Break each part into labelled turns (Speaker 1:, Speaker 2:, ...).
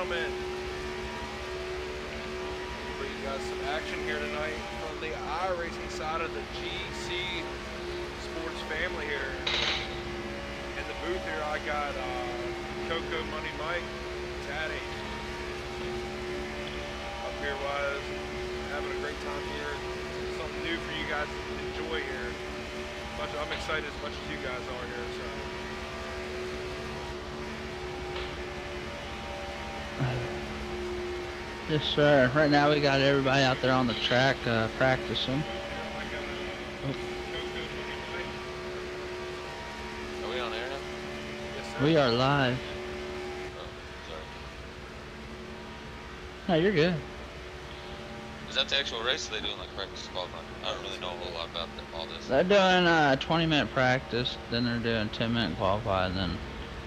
Speaker 1: gentlemen, bring you guys some action here tonight from the iRacing side of the GC Sports family here. In the booth here, I got Coco Money Mike, Taddy. Up here was having a great time here. Something new for you guys to enjoy here. I'm excited as much as you guys are here. So.
Speaker 2: Yes, sir. Right now we got everybody out there on the track practicing.
Speaker 3: Are we on air now?
Speaker 1: Yes, sir.
Speaker 2: We are live.
Speaker 3: Oh, sorry.
Speaker 2: No, you're good.
Speaker 3: Is that the actual race, or are they doing like practice qualifying? I don't really know a whole lot about all this.
Speaker 2: They're doing 20-minute practice, then they're doing 10-minute qualify, and then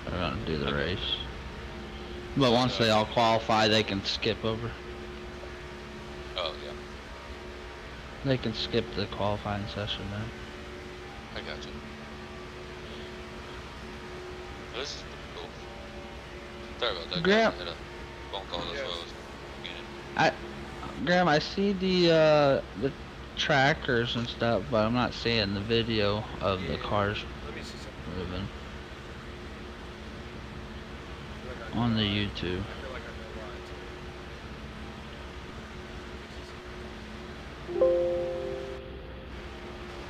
Speaker 2: they're gonna do the race. But once they all qualify, they can skip over.
Speaker 3: Oh, yeah.
Speaker 2: They can skip the qualifying session then.
Speaker 3: I got you. This is pretty cool. Sorry about that.
Speaker 2: Graham.
Speaker 3: I had a phone call as
Speaker 1: Yes.
Speaker 3: well as
Speaker 2: Graham, I see the trackers and stuff, but I'm not seeing the video of the cars
Speaker 1: Let me see something.
Speaker 2: moving
Speaker 1: I feel like I
Speaker 2: on the
Speaker 1: know why.
Speaker 2: YouTube.
Speaker 1: I feel like I know why.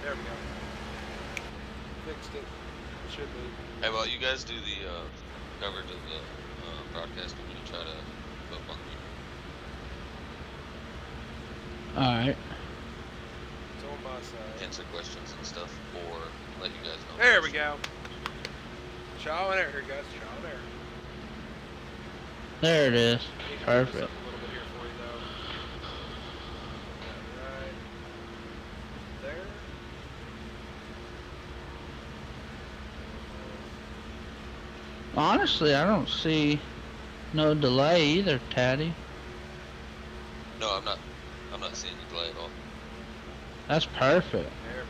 Speaker 1: There we go. Fixed it. Should be.
Speaker 3: Hey, well, you guys do the coverage of the broadcast. I'm gonna try to go up on the
Speaker 2: Alright.
Speaker 1: It's on my side.
Speaker 3: answer questions and stuff, or let you guys know.
Speaker 1: There we go. Trial and error, guys. Trial and error.
Speaker 2: There it is.
Speaker 1: Need to move this
Speaker 2: Perfect.
Speaker 1: up a little bit here for you, though. Right there.
Speaker 2: Honestly, I don't see no delay either, Taddy.
Speaker 3: No, I'm not seeing the delay at all.
Speaker 2: That's perfect.
Speaker 1: There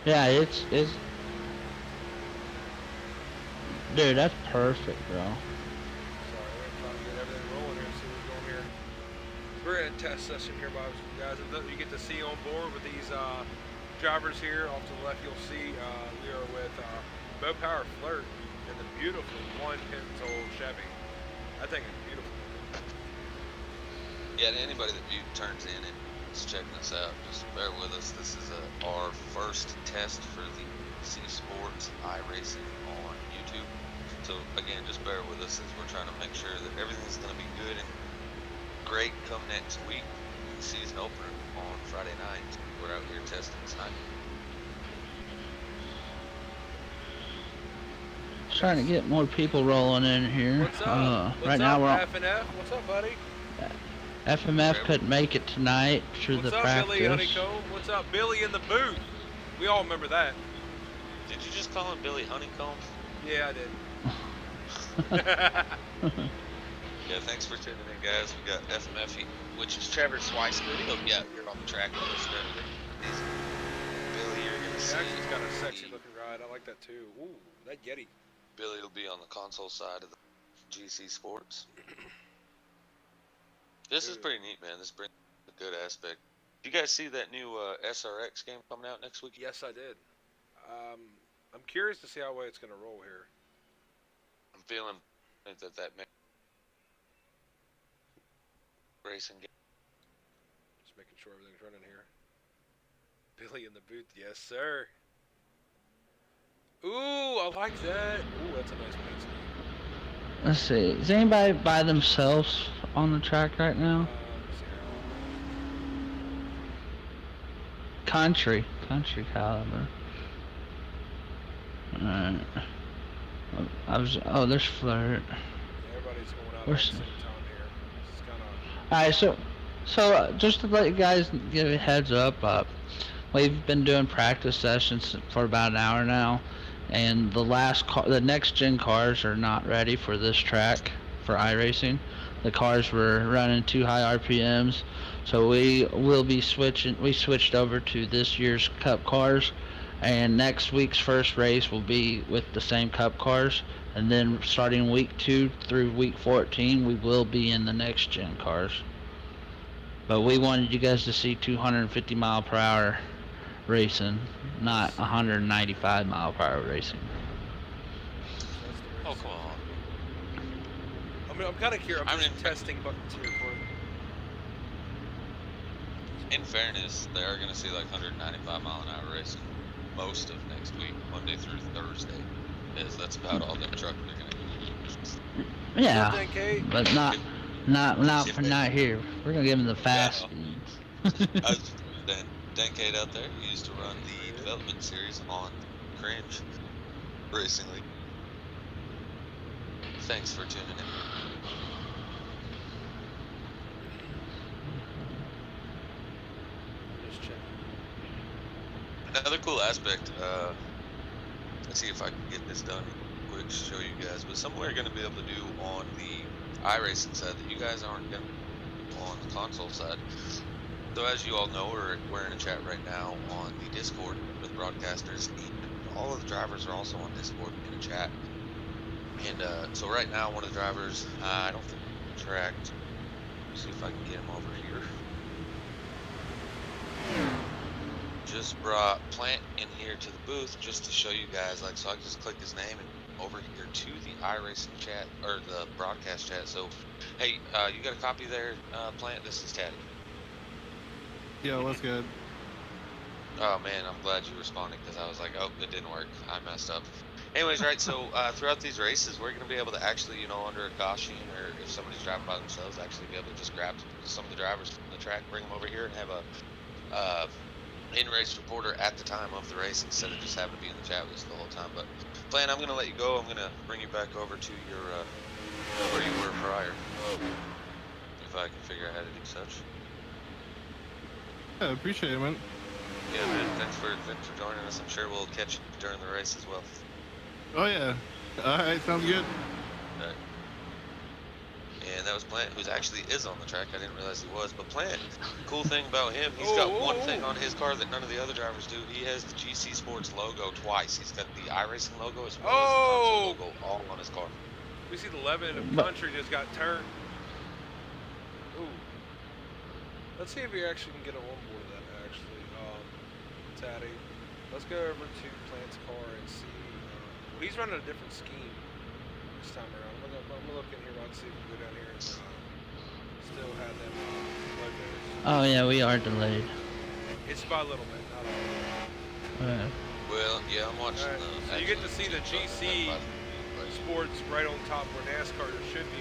Speaker 1: we go.
Speaker 2: Yeah, it's dude, that's perfect, bro.
Speaker 1: Sorry, we're trying to get everything rolling here and see what's going here. We're in a test session here, guys. And you get to see on board with these drivers here. Off to the left, you'll see we are with Mo Power Flirt in the beautiful 1-Pins-old Chevy. I think it's beautiful.
Speaker 3: Yeah, to anybody that turns in and is checking us out, just bear with us. This is our first test for the C Sports iRacing on YouTube. So again, just bear with us as we're trying to make sure that everything's going to be good and great come next week. Season opener on Friday night. We're out here testing tonight.
Speaker 2: Trying to get more people rolling in here.
Speaker 1: What's up?
Speaker 2: Right now we're on
Speaker 1: F&F? What's up, buddy?
Speaker 2: FMF couldn't make it tonight through
Speaker 1: What's
Speaker 2: the
Speaker 1: up,
Speaker 2: practice.
Speaker 1: Billy Honeycomb? What's up, Billy in the booth? We all remember that.
Speaker 3: Did you just call him Billy Honeycomb?
Speaker 1: Yeah, I did.
Speaker 3: Yeah, thanks for tuning in, guys. We got FMF, which is Trevor Swicegood. He'll be out here on the track with us and everything. Billy, you're gonna see.
Speaker 1: Jackson's got a sexy looking ride. I like that too. Ooh, that Yeti.
Speaker 3: Billy will be on the console side of the GC Sports. This is pretty neat, man. This brings a good aspect. You guys see that new SRX game coming out next week?
Speaker 1: Yes, I did. I'm curious to see how way it's gonna roll here.
Speaker 3: I'm feeling that racing game.
Speaker 1: Just making sure everything's running here. Billy in the booth, yes sir. Ooh, I like that. Ooh, that's a nice paint scheme.
Speaker 2: Let's see. Is anybody by themselves on the track right now?
Speaker 1: Let's see here.
Speaker 2: Country caliber. Alright. Oh, there's Flirt.
Speaker 1: Everybody's going out at the
Speaker 2: Where's-
Speaker 1: same time here. This is kind of.
Speaker 2: Alright, so just to let you guys give a heads up, we've been doing practice sessions for about an hour now, and the next gen cars are not ready for this track for iRacing. The cars were running too high RPMs, so we switched over to this year's Cup cars, and next week's first race will be with the same Cup cars, And then starting week 2 through week 14, we will be in the next gen cars. But we wanted you guys to see 250 mile per hour racing, not 195 mile per hour racing.
Speaker 1: That's the
Speaker 3: Oh,
Speaker 1: race.
Speaker 3: come on.
Speaker 1: I mean, I'm kind of curious. I'm
Speaker 3: I
Speaker 1: just
Speaker 3: mean-
Speaker 1: testing buttons here for you.
Speaker 3: In fairness, they are going to see like 195 mile an hour racing most of next week, Monday through Thursday. Is that's about all that truck they're going to use.
Speaker 2: Yeah,
Speaker 1: 10K?
Speaker 2: but not for not here. We're gonna give them the fast
Speaker 3: Yeah.
Speaker 2: speeds.
Speaker 3: I was Dan Cade out there. He used to run the development series on Cringe Racing League. Thanks for tuning in.
Speaker 1: Just checking.
Speaker 3: Another cool aspect, let's see if I can get this done quick to show you guys, but something we're going to be able to do on the iRacing side that you guys aren't going to do on the console side. So as you all know, we're in a chat right now on the Discord with broadcasters, and all of the drivers are also on Discord in a chat. And so right now, one of the drivers, I don't think he's tracked. Let's see if I can get him over here. Just brought Plant in here to the booth just to show you guys, like, so I can just click his name and over here to the iRacing chat, or the broadcast chat. So, hey, you got a copy there, Plant? This is Taddy.
Speaker 4: Yeah, what's good?
Speaker 3: Oh man, I'm glad you responded because I was like, oh, it didn't work. I messed up. Anyways, right, so throughout these races, we're going to be able to actually, you know, under a caution, or if somebody's driving by themselves, actually be able to just grab some of the drivers from the track, bring them over here, and have a in-race reporter at the time of the race instead of just having to be in the chat with us the whole time. But, Plan, I'm going to let you go. I'm going to bring you back over to your, where you were prior, if I can figure out how to do such.
Speaker 4: Yeah, appreciate it, man.
Speaker 3: Yeah, man, thanks for joining us. I'm sure we'll catch you during the race as well.
Speaker 4: Oh yeah. Alright, sounds good.
Speaker 3: Right. And that was Plant, who's actually is on the track. I didn't realize he was, but Plant, cool thing about him, he's got one thing on his car that none of the other drivers do. He has the GC Sports logo twice. He's got the iRacing logo as well as the console logo all on his car.
Speaker 1: We see the Levin of
Speaker 2: But-
Speaker 1: Country just got turned. Ooh. Let's see if we actually can get on board of that, actually. Taddy. Let's go over to Plant's car and see. Well, he's running a different scheme this time around. I'm gonna look in here and see if we can go down here and still have them logos.
Speaker 2: Oh yeah, we are delayed.
Speaker 1: It's by a little bit, not all.
Speaker 3: Well, yeah, I'm watching
Speaker 1: Alright,
Speaker 3: the.
Speaker 1: so you get to
Speaker 3: actually,
Speaker 1: see the
Speaker 3: two trucks
Speaker 1: GC
Speaker 3: right by the-
Speaker 1: Sports right on top where NASCAR should be,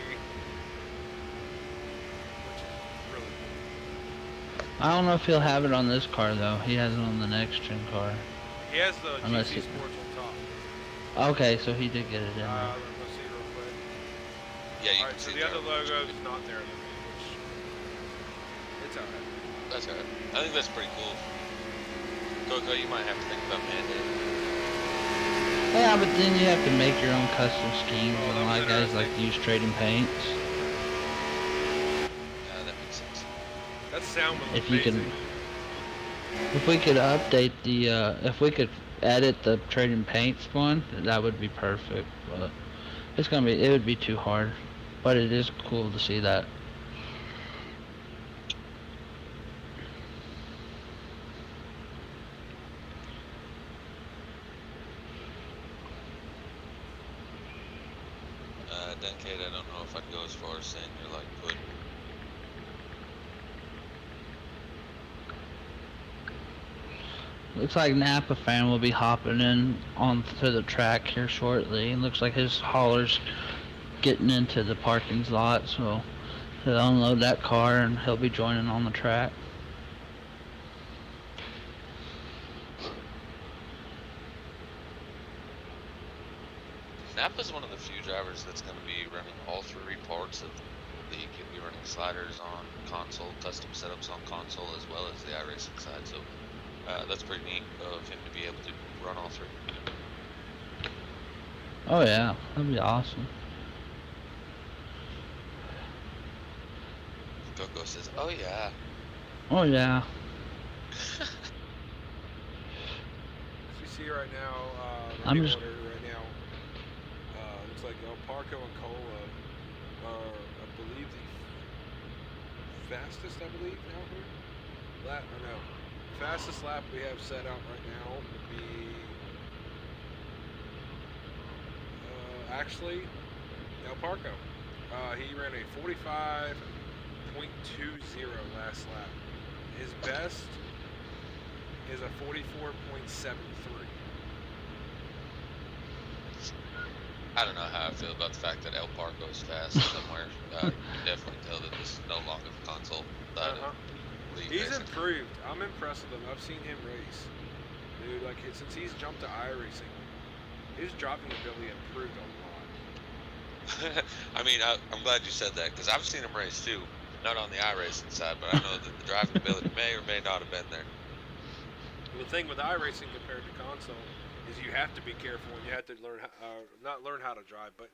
Speaker 1: which is really cool.
Speaker 2: I don't know if he'll have it on this car though. He has it on the next gen car.
Speaker 1: He has the
Speaker 2: Unless
Speaker 1: GC
Speaker 2: he-
Speaker 1: Sports on top.
Speaker 2: Okay, so he did get it in there.
Speaker 1: Let's see real quick.
Speaker 3: Yeah, you
Speaker 1: Alright,
Speaker 3: can
Speaker 1: so
Speaker 3: see
Speaker 1: the other
Speaker 3: there.
Speaker 1: logo's not there, which it's alright.
Speaker 3: That's alright. I think that's pretty cool. Coco, you might have to think about mandating.
Speaker 2: Yeah, but then you have to make your own custom schemes,
Speaker 1: Oh,
Speaker 2: and
Speaker 1: that
Speaker 2: a lot
Speaker 1: was
Speaker 2: of guys like to use trading paints.
Speaker 3: Yeah, that makes sense.
Speaker 1: That sound was
Speaker 2: If you
Speaker 1: amazing.
Speaker 2: can, if we could update the, if we could edit the trading paints one, that would be perfect. But it's gonna be, it would be too hard. But it is cool to see that.
Speaker 3: Duncade, I don't know if I'd go as far as saying you're like put.
Speaker 2: Looks like Napa fan will be hopping in onto the track here shortly. It looks like his hauler's getting into the parking lot, so he'll unload that car and he'll be joining on the track.
Speaker 3: Napa's one of the few drivers that's going to be running all three parts of the league. He'll be running sliders on console, custom setups on console, as well as the iRacing side. So that's pretty neat of him to be able to run all three.
Speaker 2: Oh yeah, that'd be awesome.
Speaker 3: Coco says, "Oh yeah."
Speaker 2: Oh yeah.
Speaker 1: As you see right now,
Speaker 2: I'm
Speaker 1: radio
Speaker 2: just-
Speaker 1: order right now, looks like El Parco and Cola are, I believe, the fastest, I believe, out here. Lap, or no. Fastest lap we have set out right now would be, actually, El Parco. He ran a 45.20 last lap. His best is a 44.73.
Speaker 3: I don't know how I feel about the fact that El Parco is fast somewhere. You can definitely tell that this is no longer the console side of league
Speaker 1: He's
Speaker 3: racing.
Speaker 1: improved. I'm impressed with him. I've seen him race. Dude, like, since he's jumped to iRacing, his dropping ability improved a lot.
Speaker 3: I mean, I'm glad you said that because I've seen him race too. Not on the iRacing side, but I know that the driving ability may or may not have been there.
Speaker 1: The thing with iRacing compared to console is you have to be careful and you have to learn, not learn how to drive, but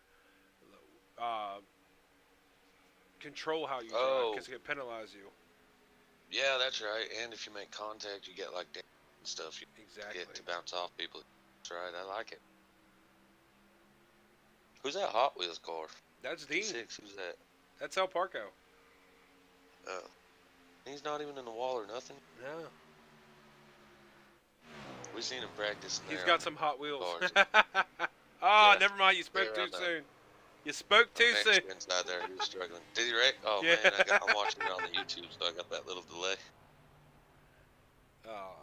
Speaker 1: control how you drive because it can penalize you.
Speaker 3: Yeah, that's right. And if you make contact, you get like damage and stuff. You
Speaker 1: Exactly.
Speaker 3: get to bounce off people. That's right. I like it. Who's that Hot Wheels car?
Speaker 1: That's Dean.
Speaker 3: Six. Who's that?
Speaker 1: That's El Parco.
Speaker 3: Oh, he's not even in the wall or nothing.
Speaker 1: No.
Speaker 3: We've seen him practice.
Speaker 1: He's got some Hot Wheels.
Speaker 3: Cars.
Speaker 1: Oh,
Speaker 3: Yeah,
Speaker 1: never mind. You spoke
Speaker 3: they're
Speaker 1: too
Speaker 3: on the
Speaker 1: soon. You spoke too soon.
Speaker 3: Inside there, he was struggling. Did he wreck? Oh
Speaker 1: Yeah.
Speaker 3: man, I'm watching it on the YouTube, so I got that little delay.
Speaker 1: Oh.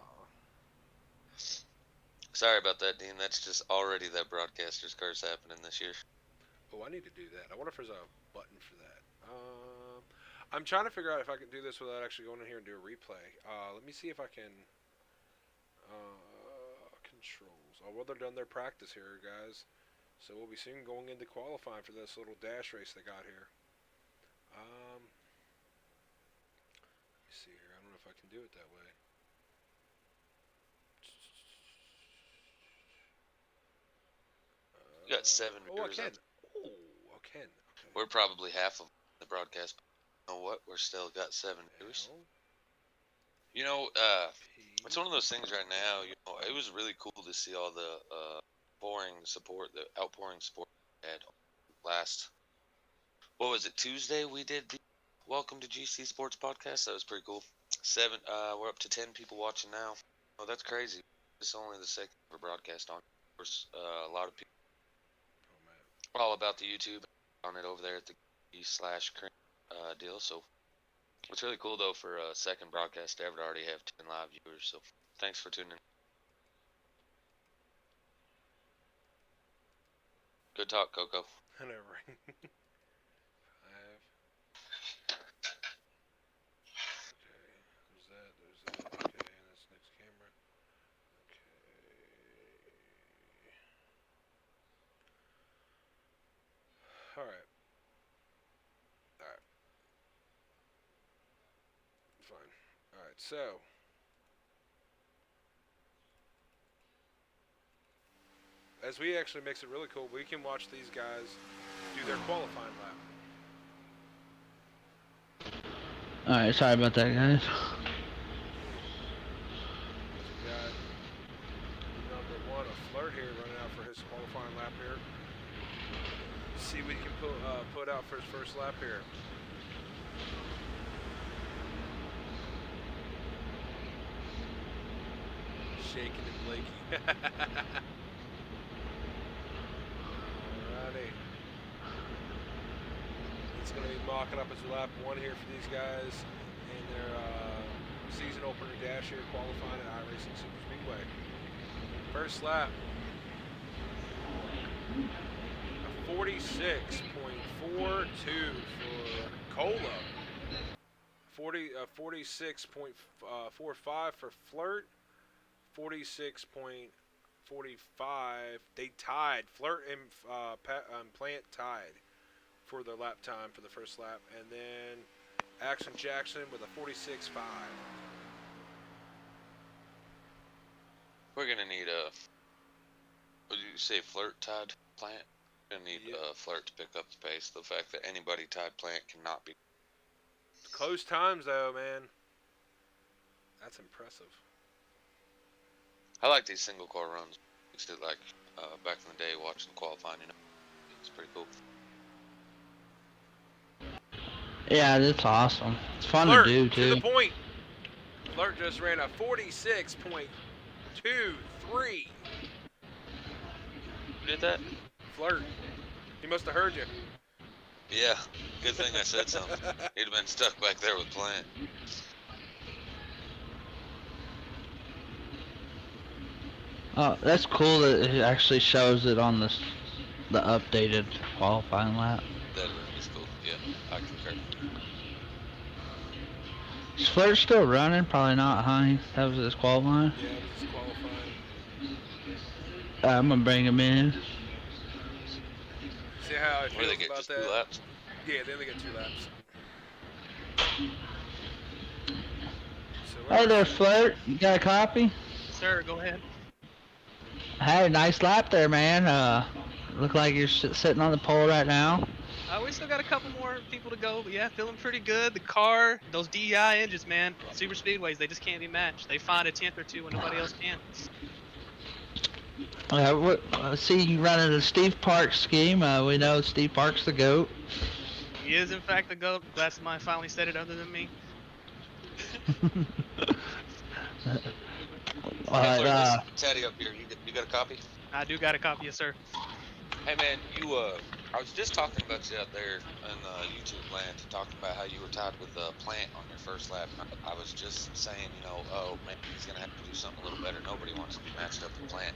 Speaker 3: Sorry about that, Dean. That's just already that broadcaster's curse happening this year.
Speaker 1: Oh, I need to do that. I wonder if there's a button for that. I'm trying to figure out if I can do this without actually going in here and do a replay. Let me see if I can. Controls. Oh, well, they're done their practice here, guys. So we'll be soon going into qualifying for this little dash race they got here. Let me see here. I don't know if I can do it that way.
Speaker 3: You got 7
Speaker 1: Oh, I
Speaker 3: viewers
Speaker 1: can.
Speaker 3: up.
Speaker 1: Oh, I can. Okay.
Speaker 3: We're probably half of the broadcast. You know what? We're still got 7 viewers.
Speaker 1: L,
Speaker 3: You know,
Speaker 1: P.
Speaker 3: it's one of those things right now. You know, it was really cool to see all the the outpouring support we had last. What was it? Tuesday we did the Welcome to GC Sports podcast. That was pretty cool. We're up to 10 people watching now. Oh, that's crazy. It's only the second ever broadcast on. Of course, a lot of people
Speaker 1: Oh, man.
Speaker 3: are all about the YouTube on it over there at the /current deal. So it's really cool though for a second broadcast to ever already have 10 live viewers. So thanks for tuning in. Good talk, Coco.
Speaker 1: I know, right? 5. Okay, there's that. Okay, and that's next camera. Okay. Alright. Alright. Fine. Alright, so. As we actually makes it really cool, we can watch these guys do their qualifying lap.
Speaker 2: Alright, sorry about that, guys.
Speaker 1: We got number 1, a Flirt here, running out for his qualifying lap here. See what he can put out for his first lap here. Shaking and Blakey. Alrighty. It's going to be mocking up his lap 1 here for these guys in their season opener dash here, qualifying at iRacing Super Speedway. First lap. A 46.42 for Cola. 46.45 for Flirt. 46.45. They tied. Flirt and Plant tied for their lap time for the first lap, and then Action Jackson with a 46.5.
Speaker 3: We're gonna need a. What did you say? Flirt tied Plant. We're gonna need
Speaker 1: Yep.
Speaker 3: Flirt to pick up the pace. The fact that anybody tied Plant cannot be.
Speaker 1: Close times though, man. That's impressive.
Speaker 3: I like these single car runs. Used to like back in the day watching qualifying. You know. It's pretty cool.
Speaker 2: Yeah, it's awesome. It's fun
Speaker 1: Flirt,
Speaker 2: to do
Speaker 1: to
Speaker 2: too.
Speaker 1: the point. Flirt just ran a 46.23.
Speaker 3: Who did that?
Speaker 1: Flirt. He must have heard you.
Speaker 3: Yeah, good thing I said something. He'd have been stuck back there with Plant.
Speaker 2: Oh, that's cool that it actually shows it on the updated qualifying lap.
Speaker 3: That is cool. Yeah, I concur.
Speaker 2: Is Flirt still running? Probably not, huh? That was his qualifying.
Speaker 1: Yeah, it was qualifying.
Speaker 2: I'm gonna bring him in.
Speaker 1: See how it
Speaker 3: What do they
Speaker 1: feels
Speaker 3: get?
Speaker 1: about
Speaker 3: Just
Speaker 1: that?
Speaker 3: 2 laps?
Speaker 1: Yeah, they only get 2 laps. So
Speaker 2: Hey there, Flirt. You got a copy?
Speaker 5: Sir, go ahead.
Speaker 2: Hey, nice lap there, man. Look like you're sitting on the pole right now.
Speaker 5: We still got a couple more people to go, but yeah, feeling pretty good. The car, those DEI engines, man, super speedways, they just can't be matched. They find a 10th or 2 when nobody else can.
Speaker 2: I see you running the Steve Parks scheme. We know Steve Parks the GOAT.
Speaker 5: He is, in fact, the GOAT. Glad somebody finally said it other than me.
Speaker 3: Hey, Flirt, Taddy up here. You got a copy?
Speaker 5: I do got a copy, yes, sir.
Speaker 3: Hey man, I was just talking about you out there in YouTube land, talking about how you were tied with Plant on your first lap. I was just saying, oh man, he's gonna have to do something a little better. Nobody wants to be matched up with Plant.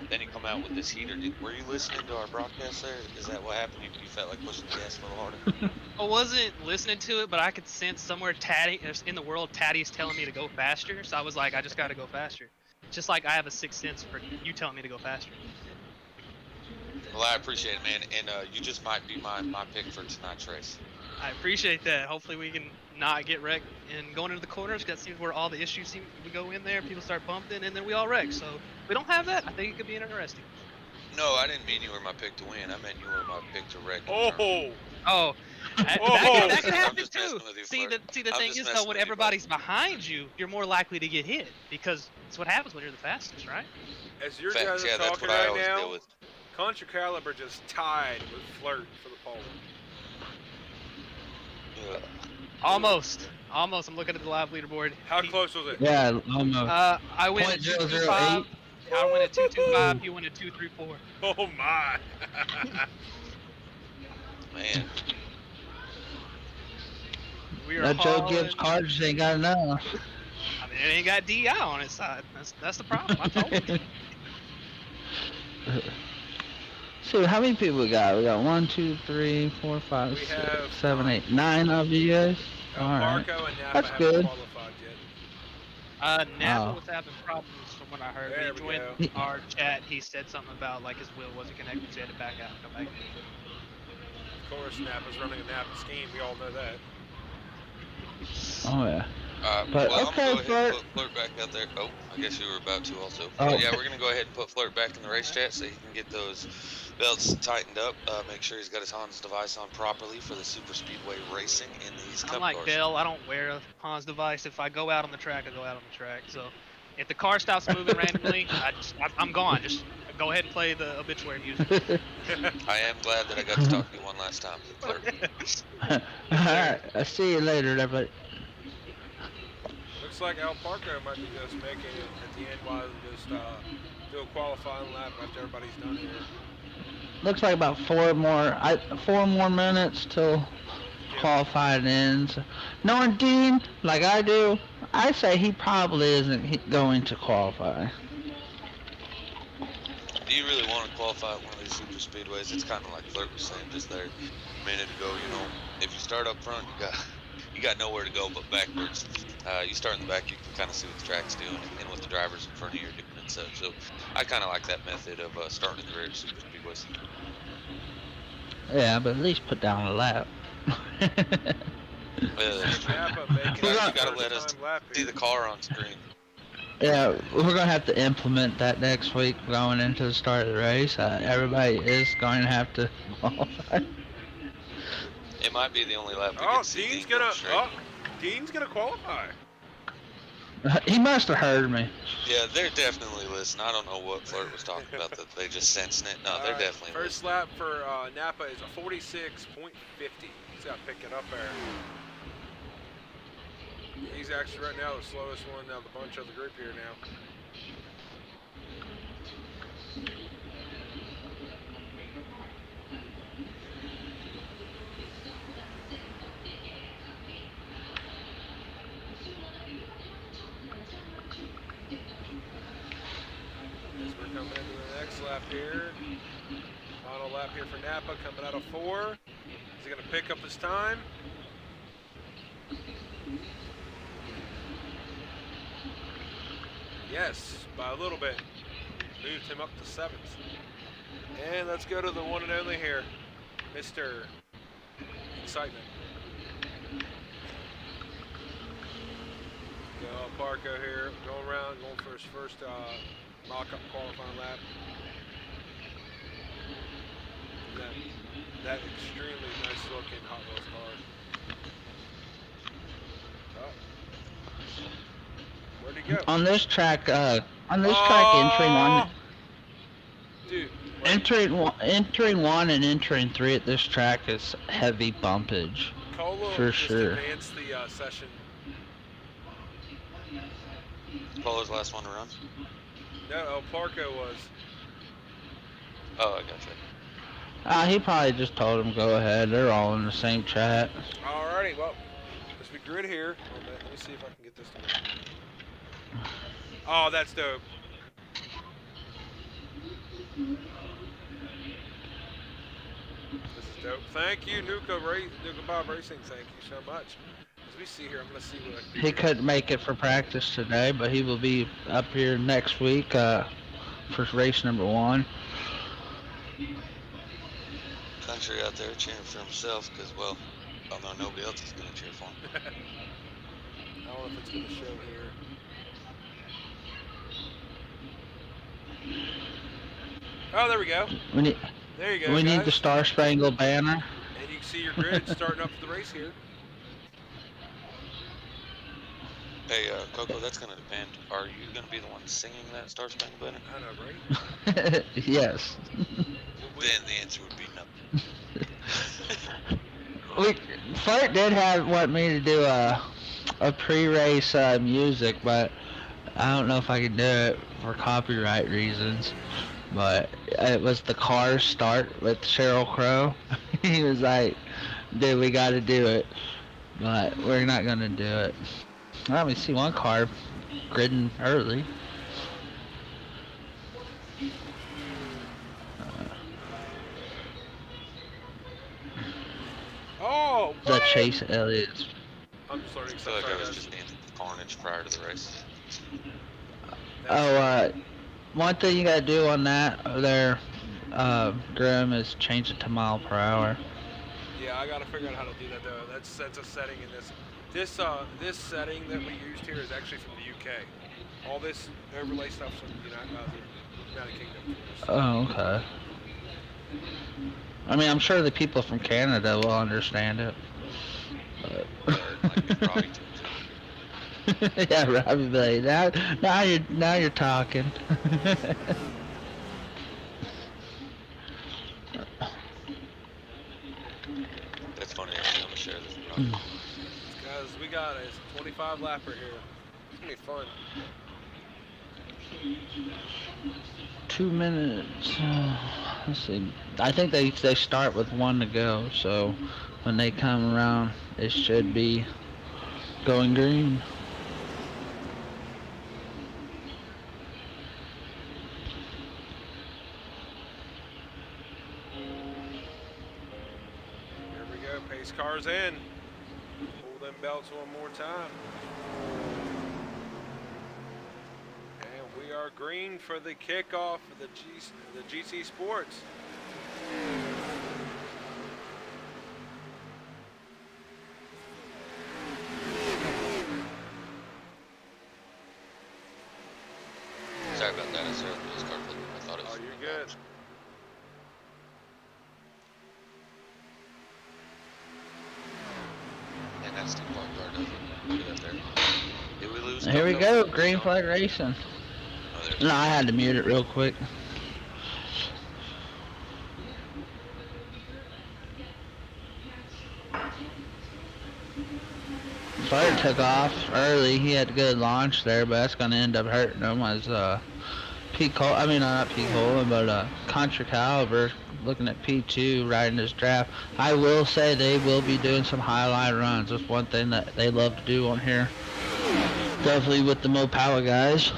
Speaker 3: Then you come out with this heater. Were you listening to our broadcast there? Is that what happened? You felt like pushing the gas a little harder?
Speaker 5: I wasn't listening to it, but I could sense somewhere in the world Taddy's telling me to go faster, so I was like, I just gotta go faster. Just like I have a sixth sense for you telling me to go faster.
Speaker 3: Well, I appreciate it, man. And you just might be my pick for tonight's race.
Speaker 5: I appreciate that. Hopefully we can not get wrecked and going into the corners. That seems where all the issues seem. We go in there, people start bumping, and then we all wreck. So if we don't have that, I think it could be interesting.
Speaker 3: No, I didn't mean you were my pick to win. I meant you were my pick to wreck.
Speaker 1: Oh,
Speaker 5: That could
Speaker 3: I'm
Speaker 5: happen
Speaker 3: just
Speaker 5: too.
Speaker 3: messing with you,
Speaker 5: See,
Speaker 3: Flirt.
Speaker 5: the
Speaker 3: I'm
Speaker 5: thing
Speaker 3: just
Speaker 5: is
Speaker 3: messing
Speaker 5: though, when
Speaker 3: with you,
Speaker 5: everybody's behind you, you're more likely to get hit because it's what happens when you're the fastest, right?
Speaker 1: as your
Speaker 3: Facts,
Speaker 1: guys
Speaker 3: yeah,
Speaker 1: are
Speaker 3: that's
Speaker 1: talking
Speaker 3: what I
Speaker 1: right
Speaker 3: always deal
Speaker 1: now,
Speaker 3: with.
Speaker 1: Contra Caliber just tied with Flirt for the pole.
Speaker 3: Yeah.
Speaker 5: Almost. I'm looking at the live leaderboard.
Speaker 1: How close was it?
Speaker 2: Yeah, almost.
Speaker 5: I went at 225.
Speaker 2: 0.008.
Speaker 5: I went at 225. You went at 234.
Speaker 1: Oh my!
Speaker 3: Man.
Speaker 5: We are
Speaker 2: That Joe
Speaker 5: hauling-
Speaker 2: Gibbs car just ain't got enough.
Speaker 5: I mean, it ain't got DI on its side. That's the problem. I told you.
Speaker 2: See, how many people we got? We got 1, 2, 3, 4, 5,
Speaker 1: We
Speaker 2: 6,
Speaker 1: have
Speaker 2: 7, 8, 9 of you guys. All right.
Speaker 1: Marco and Napa
Speaker 2: That's
Speaker 1: haven't
Speaker 2: good.
Speaker 1: qualified yet.
Speaker 5: Napa
Speaker 2: Oh.
Speaker 5: was having problems from what I heard.
Speaker 1: There
Speaker 5: When
Speaker 1: we
Speaker 5: he
Speaker 1: go.
Speaker 5: joined our chat, he said something about like his wheel wasn't connected, so he had to back out and come back.
Speaker 1: Of course, Napa's running a Napa scheme. We all know that.
Speaker 2: Oh yeah.
Speaker 3: Well,
Speaker 2: But,
Speaker 3: I'm
Speaker 2: okay,
Speaker 3: gonna go ahead
Speaker 2: Flirt.
Speaker 3: and put Flirt back out there. Oh, I guess you were about to also.
Speaker 2: Oh.
Speaker 3: But yeah, we're gonna go ahead and put Flirt back in the race chat so he can get those belts tightened up. Make sure he's got his Hans device on properly for the super speedway racing in these
Speaker 5: I'm
Speaker 3: cup
Speaker 5: like
Speaker 3: cars.
Speaker 5: Dell. I don't wear a Hans device. If I go out on the track, I go out on the track. So if the car stops moving randomly, I'm gone. Just go ahead and play the obituary music.
Speaker 3: I am glad that I got to talk to you one last time, Flirt.
Speaker 2: Alright, I'll see you later, everybody.
Speaker 1: Looks like Al Parker might be just making it at the end while they just do a qualifying lap after everybody's done here.
Speaker 2: Looks like about 4 more minutes till qualifying ends. Knowing Dean, like I do, I say he probably isn't going to qualify.
Speaker 3: Do you really want to qualify at one of these super speedways? It's kind of like Flirt was saying just there a minute ago. If you start up front, you got nowhere to go but backwards. You start in the back, you can kind of see what the track's doing and what the drivers in front of you are doing and such. So I kind of like that method of starting at the rear super speedways.
Speaker 2: Yeah, but at least put down a lap.
Speaker 3: That's true.
Speaker 1: Napa making
Speaker 3: You
Speaker 1: it
Speaker 3: gotta
Speaker 1: first
Speaker 3: let us
Speaker 1: time lap
Speaker 3: see
Speaker 1: here.
Speaker 3: the car on screen.
Speaker 2: Yeah, we're gonna have to implement that next week going into the start of the race. Everybody is going to have to qualify.
Speaker 3: It might be the only lap we
Speaker 1: Oh,
Speaker 3: get to see
Speaker 1: Dean's
Speaker 3: Dean
Speaker 1: gonna.
Speaker 3: go straight.
Speaker 1: Oh, Dean's gonna qualify.
Speaker 2: He must have heard me.
Speaker 3: Yeah, they're definitely listening. I don't know what Flirt was talking about that they just sensing it. No, they're
Speaker 1: Alright,
Speaker 3: definitely
Speaker 1: first
Speaker 3: listening.
Speaker 1: lap for Napa is a 46.50. He's got to pick it up there. He's actually right now the slowest one out of the bunch of the group here now. As we're coming into the next lap here. Final lap here for Napa, coming out of 4. Is he going to pick up his time? Yes, by a little bit. Moved him up to 7th. And let's go to the one and only here, Mr. Excitement. Parco here, going around, going for his first mock-up qualifying lap. That extremely nice looking Hot Wheels car. Oh. Where'd he go?
Speaker 2: On this track, entering one,
Speaker 1: Dude.
Speaker 2: entering 1 and entering 3 at this track is heavy bumpage.
Speaker 1: Colo
Speaker 2: For
Speaker 1: just
Speaker 2: sure.
Speaker 1: advanced the session.
Speaker 3: Polo's last one to run.
Speaker 1: No, Parco was.
Speaker 3: Oh, I gotcha.
Speaker 2: He probably just told him go ahead. They're all in the same chat.
Speaker 1: Alrighty, well, let's be grid here. Let me see if I can get this to work. Oh, that's dope. This is dope. Thank you, Nuka Bob Racing. Thank you so much. As we see here, I'm going to see what I can do.
Speaker 2: He couldn't make it for practice today, but he will be up here next week for race number 1.
Speaker 3: Country out there cheering for himself because, well, I know nobody else is going to cheer for him.
Speaker 1: I don't know if it's going to show here. Oh, there we go. There you go,
Speaker 2: We need the
Speaker 1: guys.
Speaker 2: Star Spangled Banner.
Speaker 1: And you can see your grid starting up for the race here.
Speaker 3: Hey, Coco, that's going to depend. Are you going to be the one singing that Star Spangled Banner?
Speaker 1: I know, right?
Speaker 2: Yes.
Speaker 3: Then the answer would be no.
Speaker 2: Flirt did want me to do a pre-race music, but I don't know if I can do it for copyright reasons. But it was the Cars start with Sheryl Crow. He was like, dude, we got to do it, but we're not gonna do it. Let me see one car gridding early.
Speaker 1: Oh,
Speaker 2: The
Speaker 1: what?
Speaker 2: Chase Elliott's.
Speaker 1: I'm sorry,
Speaker 3: I feel like I
Speaker 1: sorry,
Speaker 3: was
Speaker 1: guys.
Speaker 3: just dancing with Carnage prior to the race.
Speaker 2: One thing you gotta do on that there, Grim, is change it to mile per hour.
Speaker 1: Yeah, I gotta figure out how to do that though. That's a setting in this. This setting that we used here is actually from the UK. All this overlay stuff's from the United Kingdom.
Speaker 2: Oh, okay. I mean, I'm sure the people from Canada will understand it.
Speaker 3: Or, like, probably too.
Speaker 2: Yeah, Robbie Billy. Now you're talking.
Speaker 3: That's funny, actually. I'm going to share this. With Rob.
Speaker 1: Guys, we got a 25 lapper here. It's gonna be fun.
Speaker 2: 2 minutes. Let's see. I think they start with 1 to go, so when they come around, it should be going green.
Speaker 1: Here we go. Pace cars in. Pull them belts one more time. And we are green for the kickoff of the GT Sports.
Speaker 3: Sorry about that. I started this car flip. I thought it was.
Speaker 1: Oh, you're good.
Speaker 3: And that's the part guard of it. Look at that there. Did we lose
Speaker 2: Here we
Speaker 3: Stuff
Speaker 2: go,
Speaker 3: else?
Speaker 2: green
Speaker 3: No?
Speaker 2: flag racing.
Speaker 3: Oh, there's
Speaker 2: No, I had to mute it real quick. Bird took off early. He had a good launch there, but that's gonna end up hurting him. As Pete Cole, I mean not Pete Coleman, but Contra Caliber looking at P2 riding his draft. I will say they will be doing some highlight runs. That's one thing that they love to do on here. Definitely with the Mopala guys.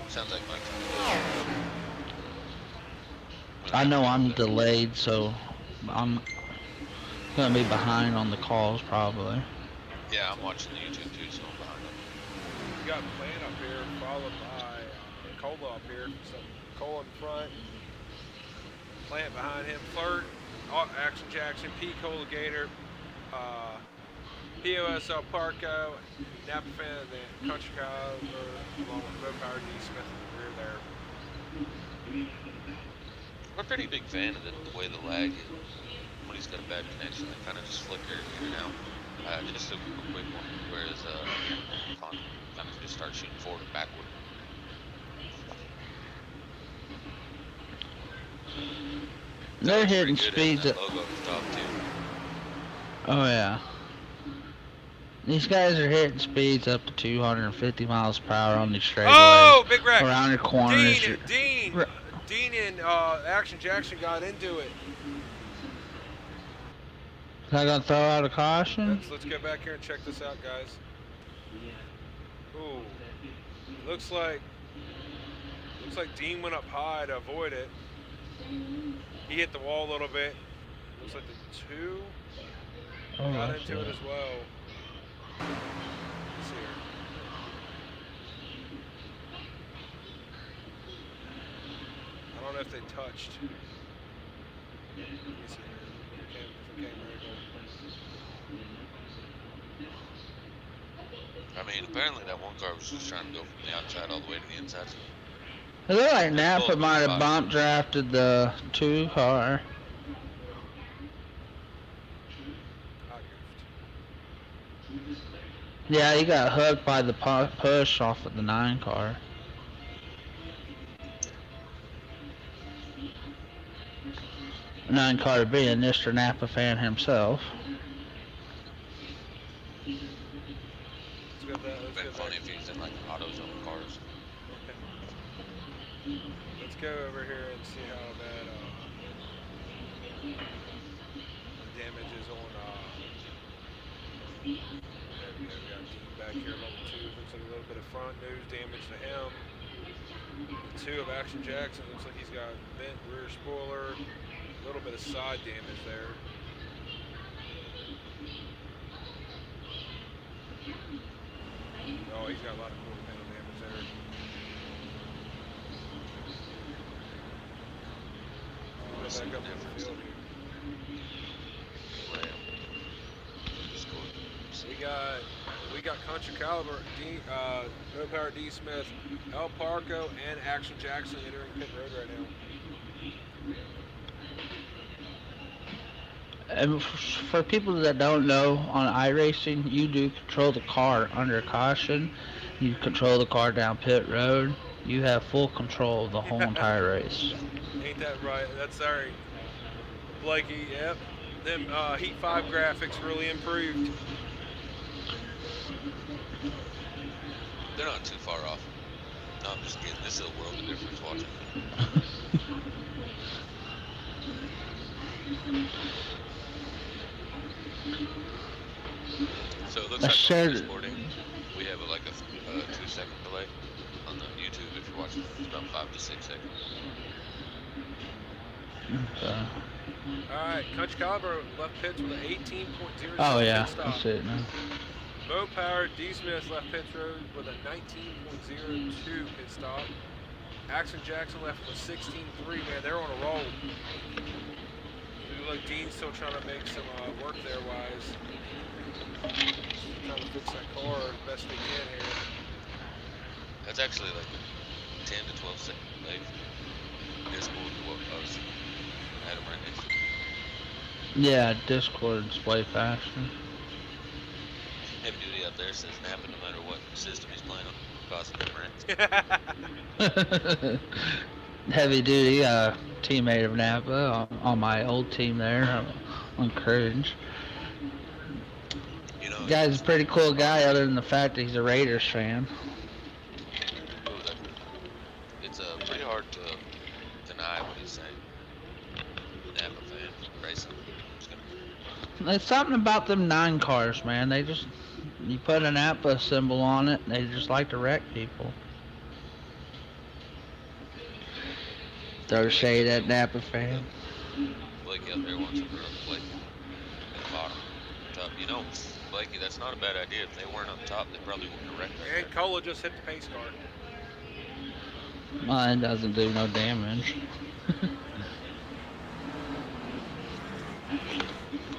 Speaker 3: Sounds like Mike.
Speaker 2: I know I'm delayed, so I'm gonna be behind on the calls probably.
Speaker 3: Yeah, I'm watching the YouTube too, so I'm behind them.
Speaker 1: We got Plant up here, followed by Cola up here. So Cola in front, Plant behind him, Flirt, Action Jackson, P. Cola Gator, POS El Parco, Napa Fan, and then Country Cow, along with Mo Power D. Smith in the rear there.
Speaker 3: I'm a pretty big fan of the way the lag is. When he's got a bad connection, they kind of just flicker in and out. Just a quick one. Whereas Con kind of just starts shooting forward and backward.
Speaker 2: They're
Speaker 3: Pretty
Speaker 2: hitting
Speaker 3: good at
Speaker 2: speeds
Speaker 3: that
Speaker 2: at,
Speaker 3: logo at the top too.
Speaker 2: oh yeah. These guys are hitting speeds up to 250 miles per hour on these straightaways.
Speaker 1: Oh, big wreck!
Speaker 2: Around your corners.
Speaker 1: Dean and Action Jackson got into it.
Speaker 2: Am I gonna throw out a caution?
Speaker 1: Let's get back here and check this out, guys. Ooh, looks like Dean went up high to avoid it. He hit the wall a little bit. Looks like the two got into it as well. Let's see here. I don't know if they touched. Let me see here.
Speaker 3: I mean, apparently that one car was just trying to go from the outside all the way to the inside.
Speaker 2: It looked like Napa
Speaker 3: both
Speaker 2: might have
Speaker 3: fine.
Speaker 2: bump drafted the 2 car. Yeah, he got hooked by the push off of the 9 car. The 9 car being Mr. Napa fan himself.
Speaker 1: Let's
Speaker 3: It'd been
Speaker 1: go
Speaker 3: funny
Speaker 1: back.
Speaker 3: if he was in like AutoZone cars.
Speaker 1: Let's go over here and see how bad the damage is on. There we go. We got Dean back here, level 2. Looks like a little bit of front nose damage to him. The 2 of Action Jackson looks like he's got bent rear spoiler. A little bit of side damage there. Oh, he's got a lot of quarter panel damage there.
Speaker 3: What's
Speaker 1: Back
Speaker 3: the
Speaker 1: up in the
Speaker 3: difference?
Speaker 1: field here.
Speaker 3: Well, just go ahead.
Speaker 1: We got Contra Caliber, No Power D Smith, El Parco, and Action Jackson entering pit road right now.
Speaker 2: And for people that don't know, on iRacing, you do control the car under caution. You control the car down pit road. You have full control of the whole entire race.
Speaker 1: Ain't that right? That's all right. Blakey, yep. Them Heat 5 graphics really improved.
Speaker 3: They're not too far off. No, I'm just kidding. This is a world of difference watching. So it looks
Speaker 2: I
Speaker 3: like
Speaker 2: shared
Speaker 3: on
Speaker 2: it.
Speaker 3: Discording, we have like a 2-second delay. On the YouTube, if you're watching, it's about 5 to 6 seconds.
Speaker 1: Alright, Country Caliber left pits with an 18.0
Speaker 2: Oh yeah,
Speaker 1: pit stop.
Speaker 2: that's it now.
Speaker 1: Mo Power D Smith left pit road with a 19.02 pit stop. Action Jackson left with a 16.3. Man, they're on a roll. Look like Dean's still trying to make some work there wise. Trying to fix that car as best they can here.
Speaker 3: That's actually like 10 to 12 seconds delay. Discord to what us. I had him right next to me.
Speaker 2: Yeah, Discord's way faster.
Speaker 3: Heavy duty out there says Napa no matter what system he's playing on, causing difference.
Speaker 2: Heavy duty, teammate of Napa on my old team there on Courage.
Speaker 3: You know,
Speaker 2: Guy's a pretty cool guy, other than the fact that he's a Raiders fan.
Speaker 3: it's pretty hard to deny what he's saying. Napa fan, racing.
Speaker 2: There's something about them 9 cars, man. You put an Napa symbol on it, and they just like to wreck people. Throw shade at Napa fan.
Speaker 3: Blakey out there wants to run Blakey at the bottom, top. You know, Blakey, that's not a bad idea. If they weren't up top, they probably wouldn't have wrecked right
Speaker 1: And Cola just hit the pace car.
Speaker 2: Mine doesn't do no damage.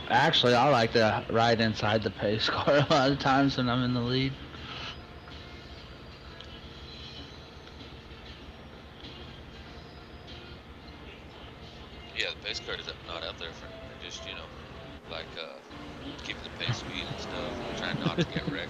Speaker 2: Actually, I like to ride inside the pace car a lot of times when I'm in the lead.
Speaker 3: Yeah, the pace car is not out there for just, you know, like keeping the pace speed and stuff, trying not to get wrecked.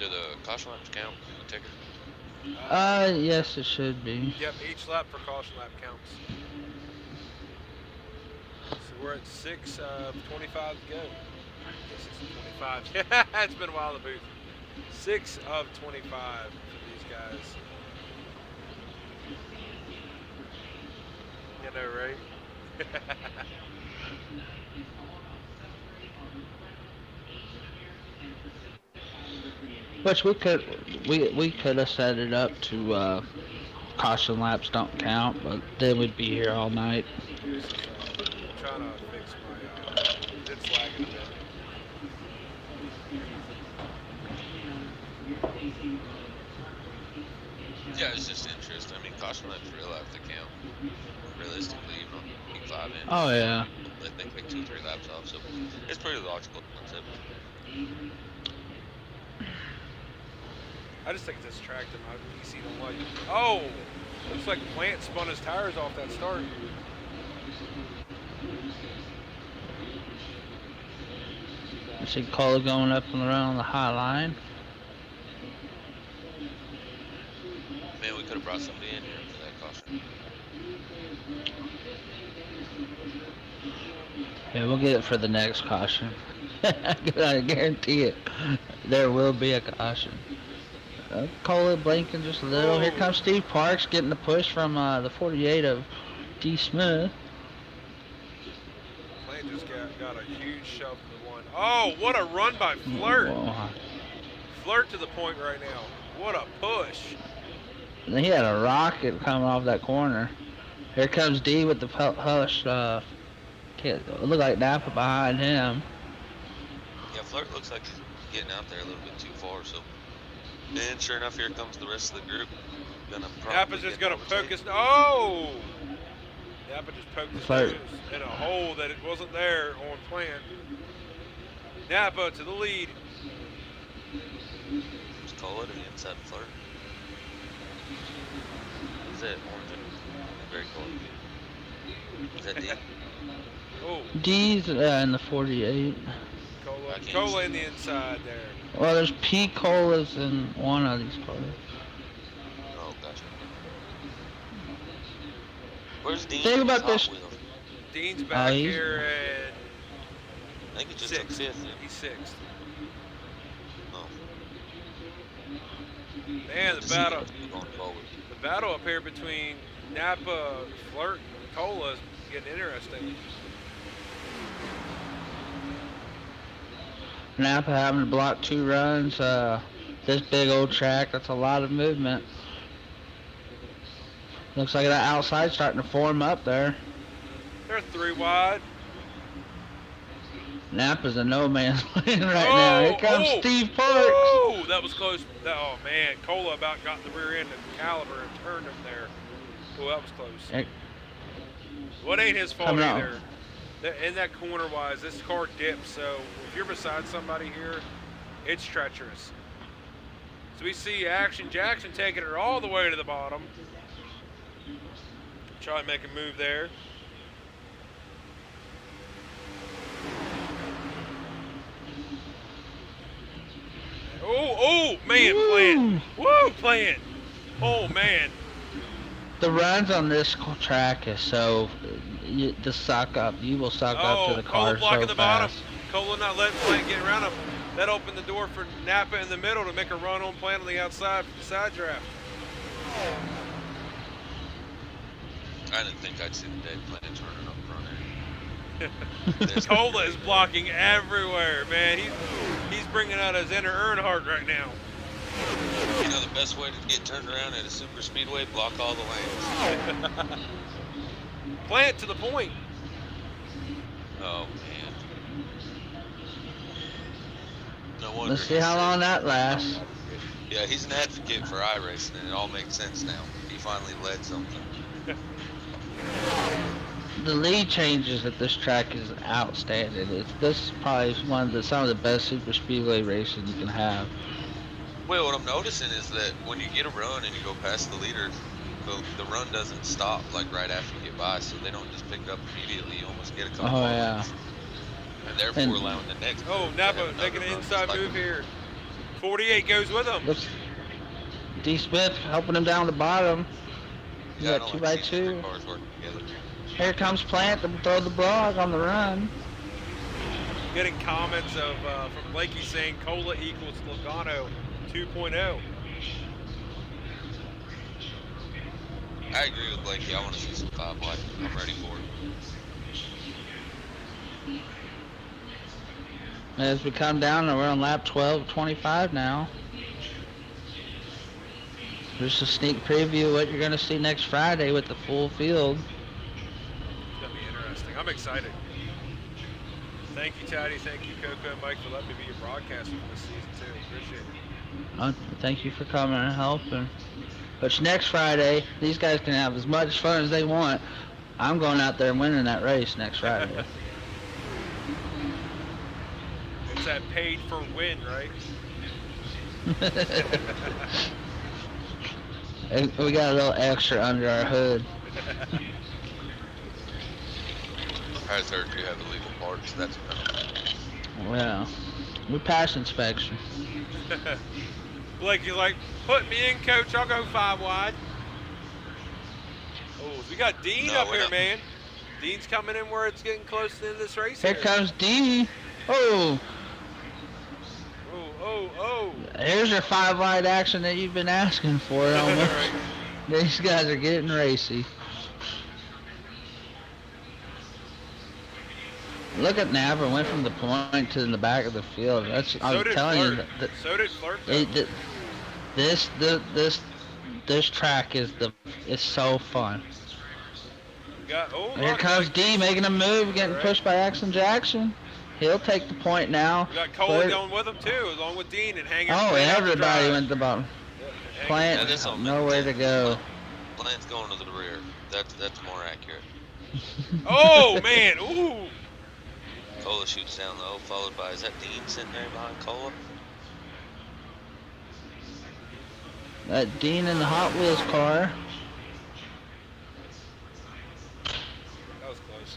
Speaker 3: Do the caution laps count in the ticker?
Speaker 2: Yes, it should be.
Speaker 1: Yep, each lap for caution lap counts. So we're at 6 of 25 to go. Yeah, 6 of 25. It's been a while in the booth. 6 of 25 for these guys. You know, right?
Speaker 2: Which we could have set it up to caution laps don't count, but then we'd be here all night.
Speaker 1: I'm trying to fix my, it's lagging a bit.
Speaker 3: Yeah, it's just interesting. I mean, caution laps real life to count. Realistically, even on P5 end.
Speaker 2: Oh yeah.
Speaker 3: They take 2 or 3 laps off, so it's pretty logical concept.
Speaker 1: I just think this track that my PC don't like. Oh! Looks like Plant spun his tires off that start.
Speaker 2: I see Cola going up and around the high line.
Speaker 3: Man, we could have brought somebody in here for that caution.
Speaker 2: Yeah, we'll get it for the next caution. I guarantee it. There will be a caution. Cola blinking just a little. Here comes Steve Parks getting the push from the 48 of D. Smith.
Speaker 1: Plant just got a huge shove to the one. Oh, what a run by Flirt.
Speaker 2: Whoa.
Speaker 1: Flirt to the point right now. What a push.
Speaker 2: And he had a rocket coming off that corner. Here comes D with the hush. It looked like Napa behind him.
Speaker 3: Yeah, Flirt looks like he's getting out there a little bit too far, so. And sure enough, here comes the rest of the group.
Speaker 1: Napa's just gonna focus. Oh! Napa just poked his
Speaker 2: Flirt.
Speaker 1: nose in a hole that it wasn't there on Plant. Napa to the lead.
Speaker 3: Just call it an inside Flirt. Is that orange? Very cool. Is that D?
Speaker 1: Oh,
Speaker 2: D's in the 48.
Speaker 1: Cola in the inside there.
Speaker 2: Well, there's P colas in one of these cars.
Speaker 3: Oh, gotcha. Where's Dean?
Speaker 2: Think about this.
Speaker 1: Dean's back
Speaker 2: he's-
Speaker 1: here at
Speaker 3: I think he just took
Speaker 1: 6th.
Speaker 3: 5th.
Speaker 1: He's 6th.
Speaker 3: Oh.
Speaker 1: Man, the battle.
Speaker 3: Going forward.
Speaker 1: The battle up here between Napa, Flirt, and Cola is getting interesting.
Speaker 2: Napa having to block 2 runs. This big old track, that's a lot of movement. Looks like that outside starting to form up there.
Speaker 1: They're 3 wide.
Speaker 2: Napa's a no man's land right now. Here comes Steve Parks.
Speaker 1: Oh, that was close. Oh man, Cola about got the rear end of Caliber and turned him there. Oh, that was close.
Speaker 2: Hey,
Speaker 1: Well, it ain't his fault
Speaker 2: Coming off.
Speaker 1: either. In that corner wise, this car dips, so if you're beside somebody here, It's treacherous. So we see Action Jackson taking her all the way to the bottom. Try and make a move there. Oh, man, plant. Woo, plant. Oh, man.
Speaker 2: The runs on this track is so the suck up. You will suck up to the
Speaker 1: Cola
Speaker 2: car
Speaker 1: blocking
Speaker 2: so
Speaker 1: the bottom.
Speaker 2: fast.
Speaker 1: Cola not letting Plant get around him. That opened the door for Napa in the middle to make a run on Plant on the outside for the side draft.
Speaker 3: I didn't think I'd see the day Plant turning up front end.
Speaker 1: Cola is blocking everywhere, man. He's bringing out his inner Earnhardt right now.
Speaker 3: You know the best way to get turned around at a super speedway? Block all the lanes.
Speaker 1: Plant to the point.
Speaker 3: Oh man. No wonder.
Speaker 2: Let's see how long that lasts.
Speaker 3: Yeah, he's an advocate for iRacing, and it all makes sense now. He finally led something.
Speaker 2: The lead changes at this track is outstanding. This is probably some of the best super speedway racing you can have.
Speaker 3: Well, what I'm noticing is that when you get a run and you go past the leader, the run doesn't stop like right after you get by, so they don't just pick it up immediately. You almost get a couple.
Speaker 2: Oh yeah.
Speaker 3: And therefore
Speaker 2: And-
Speaker 3: allowing the next.
Speaker 1: Oh,
Speaker 3: to
Speaker 1: Napa
Speaker 3: have another
Speaker 1: making an
Speaker 3: run
Speaker 1: inside
Speaker 3: just like
Speaker 1: move here. 48 goes with him.
Speaker 2: Looks D Smith helping him down the bottom. You
Speaker 3: Yeah, I
Speaker 2: got
Speaker 3: don't
Speaker 2: 2
Speaker 3: like
Speaker 2: by
Speaker 3: seeing
Speaker 2: 2.
Speaker 3: three cars working together.
Speaker 2: Here comes Plant to throw the blog on the run.
Speaker 1: Getting comments of from Blakey saying Cola equals Logano 2.0.
Speaker 3: I agree with Blakey. I want to see some 5 wide. I'm ready for it.
Speaker 2: As we come down, we're on lap 12:25 now. Just a sneak preview of what you're going to see next Friday with the full field.
Speaker 1: It's gonna be interesting. I'm excited. Thank you, Taddy. Thank you, Coco and Mike, for letting me be your broadcaster for this season too. Appreciate it.
Speaker 2: Thank you for coming and helping. But next Friday, these guys can have as much fun as they want. I'm going out there and winning that race next Friday.
Speaker 1: It's that paid for win, right?
Speaker 2: And we got a little extra under our hood.
Speaker 3: I just heard you have illegal parts. That's
Speaker 2: Well, we passed inspection.
Speaker 1: Blakey's like, put me in, coach. I'll go 5 wide. Oh, we got Dean
Speaker 3: No,
Speaker 1: up
Speaker 3: we're
Speaker 1: here,
Speaker 3: not.
Speaker 1: man. Dean's coming in where it's getting close to the end of this race.
Speaker 2: Here comes D. Oh,
Speaker 1: Oh.
Speaker 2: here's your 5 wide action that you've been asking for. Almost.
Speaker 1: Right.
Speaker 2: These guys are getting racy. Look at Napa, went from the point to the back of the field. That's
Speaker 1: So
Speaker 2: I'm
Speaker 1: did
Speaker 2: telling you.
Speaker 1: Flirt. So did Flirt. though.
Speaker 2: This track is so fun.
Speaker 1: We got,
Speaker 2: Here
Speaker 1: look,
Speaker 2: comes D making a move, getting
Speaker 1: Alright.
Speaker 2: pushed by Action Jackson. He'll take the point now.
Speaker 1: We got Cola
Speaker 2: Flirt-
Speaker 1: going with him too, along with Dean and hanging.
Speaker 2: Oh,
Speaker 1: Plant out to
Speaker 2: everybody
Speaker 1: dry.
Speaker 2: went to the bottom.
Speaker 1: Hanging-
Speaker 2: Plant,
Speaker 3: That is on
Speaker 2: nowhere to go.
Speaker 3: Plant's going to the rear. That's more accurate.
Speaker 1: Oh man, ooh.
Speaker 3: Cola shoots down low, followed by, is that Dean sitting there behind Cola?
Speaker 2: That Dean in the Hot Wheels car.
Speaker 1: That was close.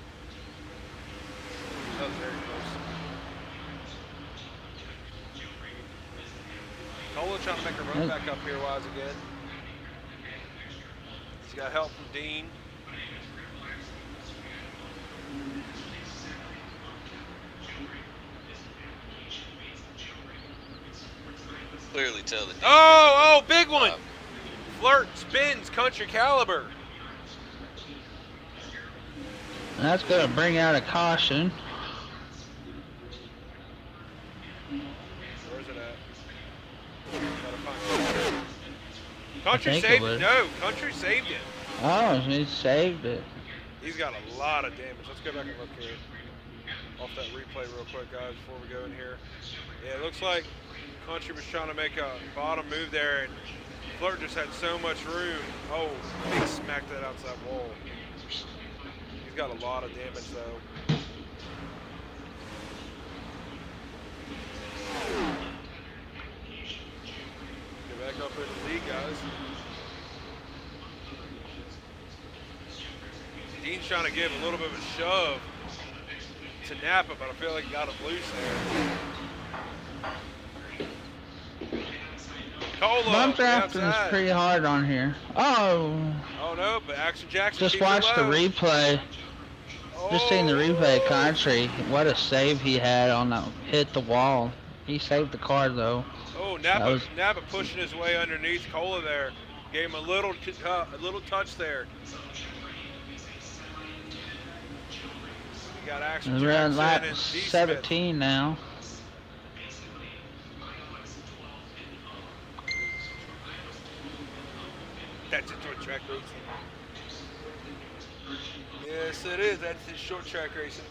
Speaker 1: That was very close. Cola trying to make a run back up here, Wise again. He's got help from Dean.
Speaker 3: Clearly tell that.
Speaker 1: Oh, big one! Flirt spins Country Caliber.
Speaker 2: That's going to bring out a caution.
Speaker 1: Where's it at? Gotta find it. Country
Speaker 2: think it
Speaker 1: saved it.
Speaker 2: would.
Speaker 1: No, Country saved it.
Speaker 2: Oh, he saved it.
Speaker 1: He's got a lot of damage. Let's go back and look here. Off that replay real quick, guys, before we go in here. Yeah, it looks like Country was trying to make a bottom move there, and Flirt just had so much room. Oh, he smacked that outside wall. He's got a lot of damage, though. Dean's trying to give a little bit of a shove to Napa, but I feel like he got him loose there. Cola,
Speaker 2: Bump drafting is
Speaker 1: outside.
Speaker 2: pretty hard on here. Oh,
Speaker 1: Oh no, but Action Jackson
Speaker 2: just
Speaker 1: keeps it
Speaker 2: watch the
Speaker 1: low.
Speaker 2: replay. Just seeing the replay,
Speaker 1: Oh.
Speaker 2: Country. What a save he had on that hit the wall. He saved the car though.
Speaker 1: Oh,
Speaker 2: That was-
Speaker 1: Napa pushing his way underneath Cola there. Gave him a little touch there. We got Action
Speaker 2: We're on
Speaker 1: Jackson
Speaker 2: lap
Speaker 1: and D. Smith.
Speaker 2: 17 now.
Speaker 1: That's a short track racing. Yes, it is. That's his short track racing.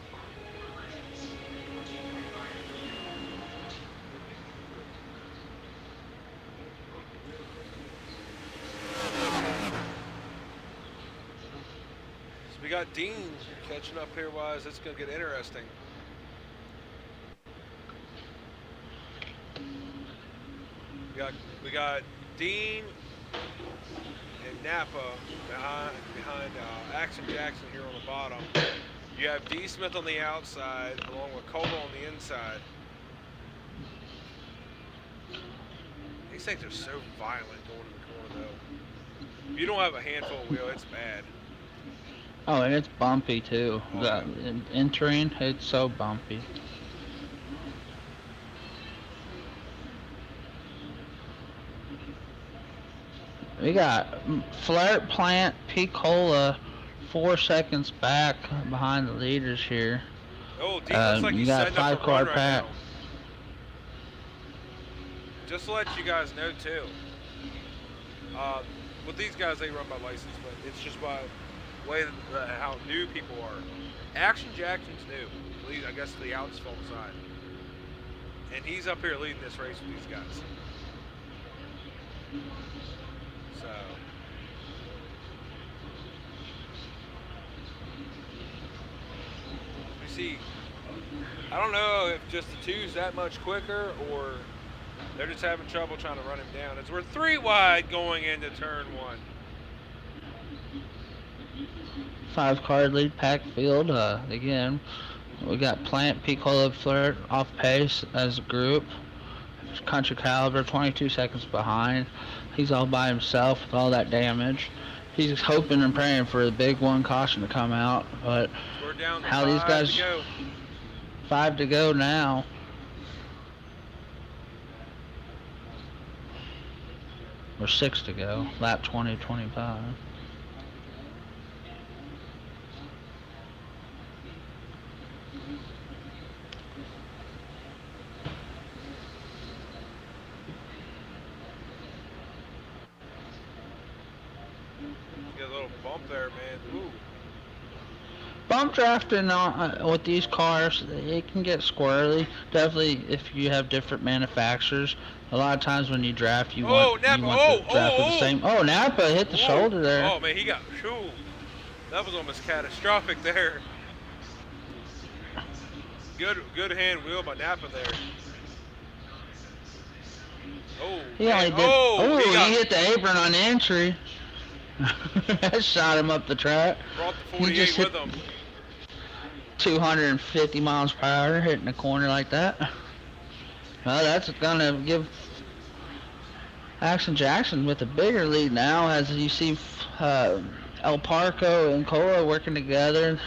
Speaker 1: So we got Dean catching up here. Wise, it's gonna get interesting. We got Dean and Napa behind Action Jackson here on the bottom. You have D. Smith on the outside, along with Cola on the inside. These things are so violent going in the corner, though. If you don't have a handful wheel, it's bad.
Speaker 2: Oh, and it's bumpy too.
Speaker 1: Oh,
Speaker 2: Entering, it's so bumpy. We got Flirt, Plant, Picola 4 seconds back behind the leaders here.
Speaker 1: Oh, Dean looks like
Speaker 2: you
Speaker 1: he's
Speaker 2: got a
Speaker 1: setting up a
Speaker 2: 5-car
Speaker 1: run right
Speaker 2: pack.
Speaker 1: now. Just to let you guys know too, with these guys they run by license, but it's just by way how new people are. Action Jackson's new, I guess the asphalt side, and he's up here leading this race with these guys. So. We see, I don't know if just the two's that much quicker or they're just having trouble trying to run him down. As we're 3 wide going into turn 1.
Speaker 2: 5-car lead pack field. Again, we got Plant, Picola, Flirt off pace as a group. Country Caliber 22 seconds behind. He's all by himself with all that damage. He's hoping and praying for the big one caution to come out, but
Speaker 1: We're down to
Speaker 2: how
Speaker 1: 5
Speaker 2: these guys
Speaker 1: to go.
Speaker 2: 5 to go now. Or 6 to go. Lap 20, 25.
Speaker 1: Get a little bump there, man. Ooh.
Speaker 2: Bump drafting with these cars, it can get squirrely. Definitely if you have different manufacturers. A lot of times when you draft, you want
Speaker 1: Napa.
Speaker 2: to draft with the same. Oh, Napa hit the
Speaker 1: Whoa.
Speaker 2: shoulder there.
Speaker 1: Oh man, he got shoo. That was almost catastrophic there. Good hand wheel by Napa there. Oh,
Speaker 2: He
Speaker 1: man.
Speaker 2: only did.
Speaker 1: he got-
Speaker 2: He hit the apron on entry. That shot him up the track.
Speaker 1: brought the
Speaker 2: he
Speaker 1: 48
Speaker 2: just
Speaker 1: with
Speaker 2: hit-
Speaker 1: him.
Speaker 2: 250 miles per hour hitting a corner like that. Well, that's gonna give Action Jackson with a bigger lead now, as you see El Parco and Cola working together.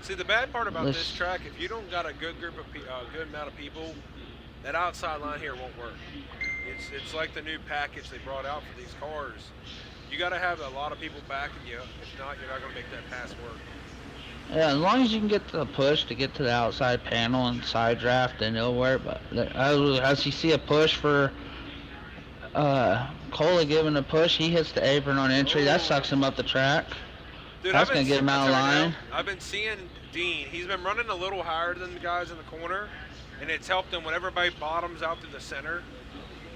Speaker 1: See, the bad part about this
Speaker 2: Listen.
Speaker 1: track, if you don't got a good group of good amount of people, that outside line here won't work. It's like the new package they brought out for these cars. You got to have a lot of people backing you. If not, you're not going to make that pass work.
Speaker 2: Yeah, as long as you can get the push to get to the outside panel and side draft, then it'll work. But as you see a push for Cola giving a push, he hits the apron on entry. That sucks him up the track.
Speaker 1: Dude,
Speaker 2: That's
Speaker 1: I've been
Speaker 2: gonna get him out of
Speaker 1: seeing-
Speaker 2: line.
Speaker 1: I've been seeing Dean. He's been running a little higher than the guys in the corner, and it's helped him when everybody bottoms out to the center.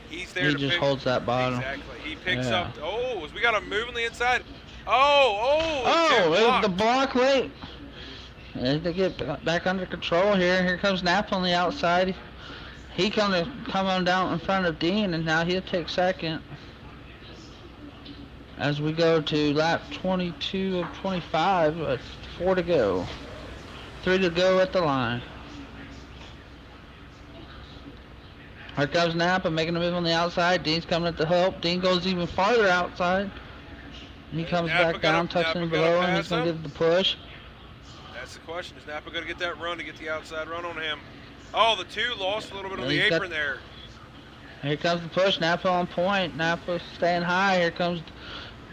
Speaker 1: He's there
Speaker 2: He
Speaker 1: to
Speaker 2: just
Speaker 1: pick,
Speaker 2: holds that bottom.
Speaker 1: Exactly. He picks
Speaker 2: Yeah.
Speaker 1: up. Oh, we got a move on the inside. Oh,
Speaker 2: Oh,
Speaker 1: blocked.
Speaker 2: the block late. They get back under control here. Here comes Napa on the outside. He come on down in front of Dean, and now he'll take second. as we go to lap 22 of 25, 4 to go. 3 to go at the line. Here comes Napa making a move on the outside. Dean's coming at the help. Dean goes even farther outside. And he comes
Speaker 1: Napa
Speaker 2: back down,
Speaker 1: Napa
Speaker 2: touching
Speaker 1: gonna
Speaker 2: below him.
Speaker 1: pass
Speaker 2: He's going to
Speaker 1: him?
Speaker 2: give the push.
Speaker 1: That's the question. Is Napa going to get that run to get the outside run on him? Oh, the 2 lost a little bit on
Speaker 2: And
Speaker 1: the
Speaker 2: he's got-
Speaker 1: apron there.
Speaker 2: Here comes the push. Napa on point. Napa staying high. Here comes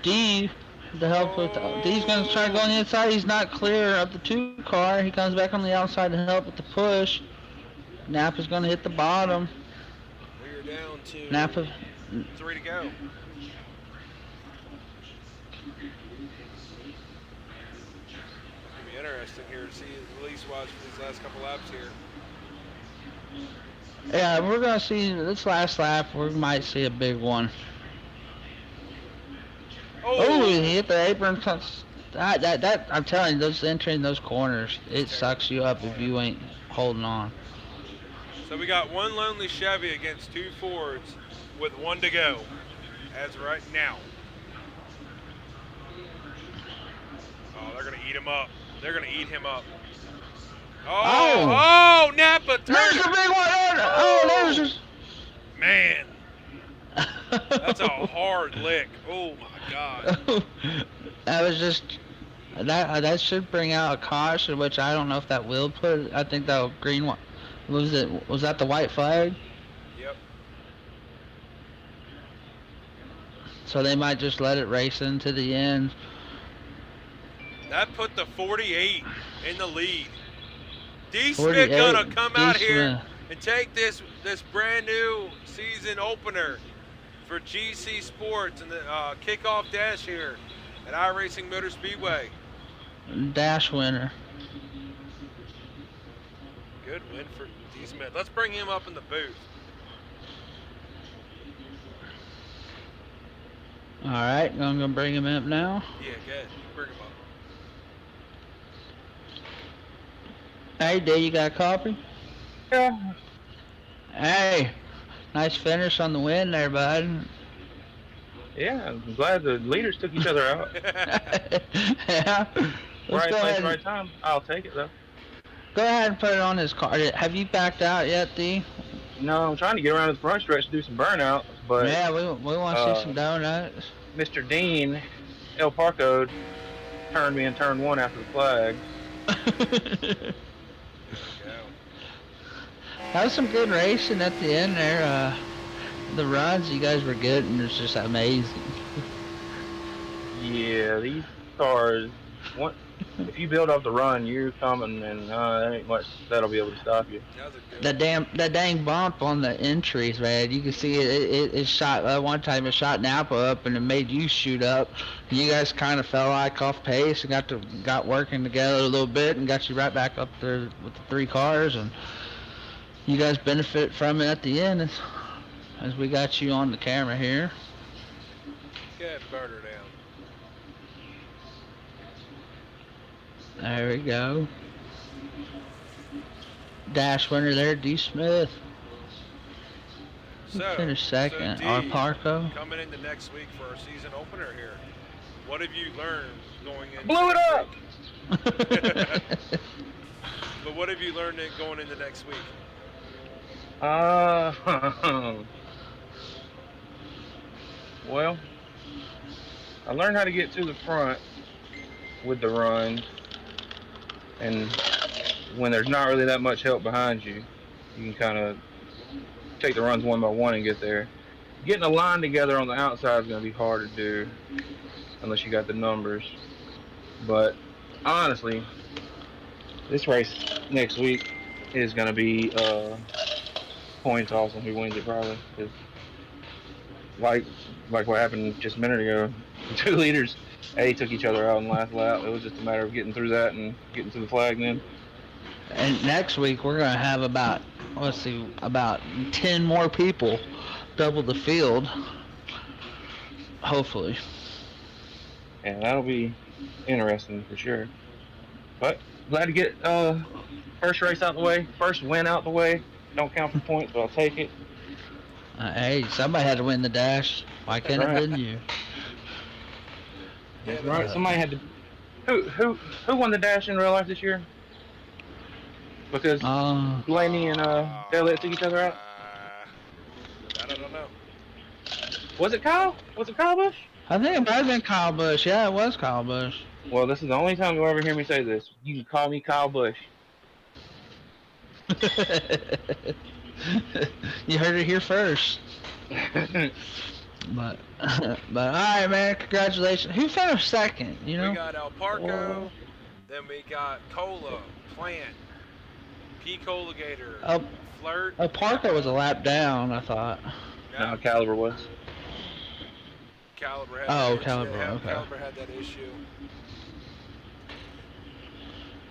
Speaker 2: D to help with. D's going to try to go on the inside. He's not clear of the 2 car. He comes back on the outside to help with the push. Napa's going to hit the bottom.
Speaker 1: We are down to
Speaker 2: Napa.
Speaker 1: 3 to go. It's going to be interesting here to see release-wise for these last couple laps here.
Speaker 2: Yeah, we're going to see this last lap. We might see a big one. Oh, he hit the apron. That I'm telling you, those entering those corners, it sucks you up if you ain't holding on.
Speaker 1: So we got 1 lonely Chevy against 2 Fords with 1 to go as of right now. Oh, they're going to eat him up. They're going to eat him up. Oh, Napa
Speaker 2: There's
Speaker 1: turned.
Speaker 2: a big one. Oh, there's just.
Speaker 1: Man, that's a hard lick. Oh my God.
Speaker 2: That was just that should bring out a caution, which I don't know if that will put. I think that green one was that the white flag?
Speaker 1: Yep.
Speaker 2: So they might just let it race into the end.
Speaker 1: That put the 48 in the lead. D. Smith
Speaker 2: 48,
Speaker 1: gonna come out
Speaker 2: D.
Speaker 1: here
Speaker 2: Smith.
Speaker 1: and take this brand new season opener for GC Sports and the kickoff dash here at iRacing Motor Speedway.
Speaker 2: Dash winner.
Speaker 1: Good win for D. Smith. Let's bring him up in the booth.
Speaker 2: All right, I'm gonna bring him up now.
Speaker 1: Yeah, good. Bring him up.
Speaker 2: Hey, D, you got a copy?
Speaker 6: Yeah.
Speaker 2: Hey, nice finish on the win there, bud.
Speaker 6: Yeah, I'm glad the leaders took each other out.
Speaker 2: Yeah. Let's
Speaker 6: Right
Speaker 2: go
Speaker 6: place,
Speaker 2: ahead.
Speaker 6: right time. I'll take it though.
Speaker 2: Go ahead and put it on his car. Have you backed out yet, D?
Speaker 6: No, I'm trying to get around to the front stretch to do some burnouts, but
Speaker 2: Yeah, we want to see some donuts.
Speaker 6: Mr. Dean El Parco turned me in turn 1 after the flag.
Speaker 2: That was some good racing at the end there. The runs you guys were getting was just amazing.
Speaker 6: Yeah, these cars, if you build off the run, you're coming, and there ain't much that'll be able to stop you.
Speaker 1: That was a good
Speaker 2: That dang bump on the entries, man. You can see it shot one time. It shot Napa up and it made you shoot up. You guys kind of fell like off pace and got working together a little bit and got you right back up there with the 3 cars, and you guys benefit from it at the end as we got you on the camera here.
Speaker 1: good burner down.
Speaker 2: There we go. Dash winner there, D. Smith.
Speaker 1: So,
Speaker 2: Finished second.
Speaker 1: D,
Speaker 2: R. Parco.
Speaker 1: coming into next week for our season opener here. What have you learned going into
Speaker 6: Blew it
Speaker 1: next
Speaker 6: up!
Speaker 1: week? But what have you learned going into next week?
Speaker 6: Well, I learned how to get to the front with the run, and when there's not really that much help behind you, you can kind of take the runs one by one and get there. Getting a line together on the outside is going to be hard to do unless you got the numbers. But honestly, this race next week is going to be coin toss on who wins it probably. 'Cause like what happened just a minute ago, the 2 leaders, took each other out in the last lap. It was just a matter of getting through that and getting to the flag then.
Speaker 2: And next week we're gonna have about 10 more people, double the field. Hopefully.
Speaker 6: And that'll be interesting for sure. But glad to get first race out the way, first win out the way. Don't count for points, but I'll take it.
Speaker 2: Hey, somebody had to win the dash. Why can't
Speaker 6: Right.
Speaker 2: it been you?
Speaker 6: That's
Speaker 1: Yeah,
Speaker 6: right. Somebody had to. Who won the dash in real life this year? Because Blaney and Elliott took each other out.
Speaker 1: I don't know.
Speaker 6: Was it Kyle? Was it Kyle Busch?
Speaker 2: I think it might have been Kyle Busch. Yeah, it was Kyle Busch.
Speaker 6: Well, this is the only time you'll ever hear me say this. You can call me Kyle Busch.
Speaker 2: You heard it here first. But all right, man. Congratulations. Who finished second? You know.
Speaker 1: We got El Parco, then we got Cola, Plant, P. Colligator,
Speaker 2: Oh,
Speaker 1: Flirt.
Speaker 2: Parker was a lap down, I thought.
Speaker 1: Yeah,
Speaker 6: No, Caliber was.
Speaker 1: Caliber had
Speaker 2: Oh,
Speaker 1: that
Speaker 2: Caliber,
Speaker 1: issue.
Speaker 2: okay.
Speaker 1: Caliber had that issue.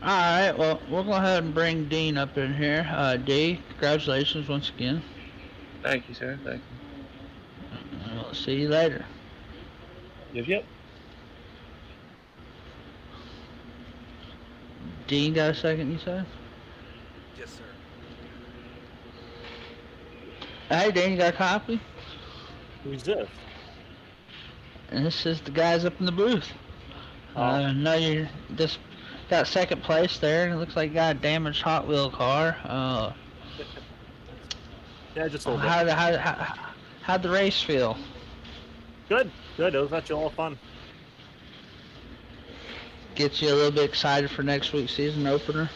Speaker 2: All right. Well, we'll go ahead and bring Dean up in here. D, congratulations once again.
Speaker 6: Thank you, sir. Thank
Speaker 2: We'll see you later.
Speaker 6: you. Yep.
Speaker 2: Dean, got a second? You said?
Speaker 1: Yes, sir.
Speaker 2: Hey, Dean, you got a copy?
Speaker 7: Who's this?
Speaker 2: And this is the guys up in the booth. No, you just got second place there, and it looks like you got a damaged Hot Wheel car.
Speaker 7: Yeah, just a little bit.
Speaker 2: How'd the race feel?
Speaker 7: Good, good. It was actually all fun.
Speaker 2: Get you a little bit excited for next week's season opener?